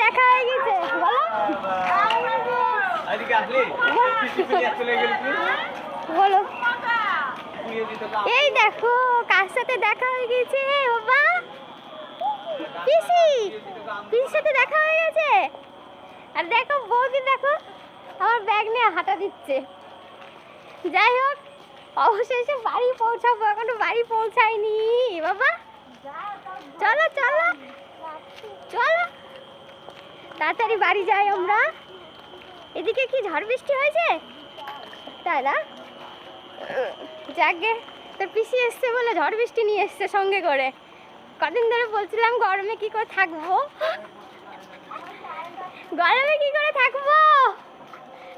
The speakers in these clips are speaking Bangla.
দেখা হয়ে গেছে বলো বলো এই দেখো কার সাথে দেখা হয়ে গেছে বাবা পিসি পিসির সাথে দেখা হয়ে গেছে আর দেখো বৌদি দেখো আমার ব্যাগ নিয়ে হাঁটা দিচ্ছে যাই হোক অবশেষে বাড়ি পৌঁছাবো এখনো বাড়ি পৌঁছায়নি বাবা চলো চলো চলো তাড়াতাড়ি বাড়ি যাই আমরা এদিকে কি ঝড় বৃষ্টি হয়েছে তাই না যাকে তোর পিসি এসছে বলে ঝড় বৃষ্টি নিয়ে এসছে সঙ্গে করে কদিন ধরে বলছিলাম গরমে কি করে থাকবো গরমে কি করে থাকবো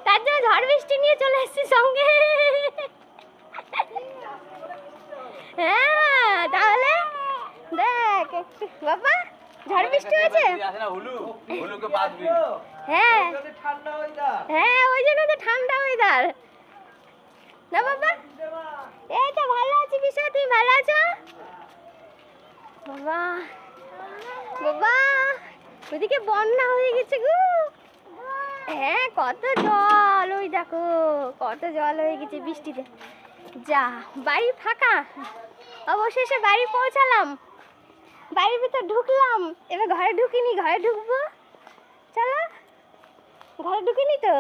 তার জন্য ঝড় বৃষ্টি নিয়ে চলে এসছি সঙ্গে হ্যাঁ তাহলে দেখ বাবা ঝড় বৃষ্টি হয়েছে হ্যাঁ হ্যাঁ ওই জন্য তো ঠান্ডা ওয়েদার না বাবা এই তো ভালো আছি বিষয় তুমি ভালো আছো বাবা বাবা ওদিকে বন্যা হয়ে গেছে গো হ্যাঁ কত জল ওই দেখো কত জল হয়ে গেছে বৃষ্টিতে যা বাড়ি ফাঁকা অবশেষে বাড়ি পৌঁছালাম বাড়ির ভিতর ঢুকলাম এবার ঘরে ঢুকিনি ঘরে ঢুকবো চলো ঘরে ঢুকিনি তো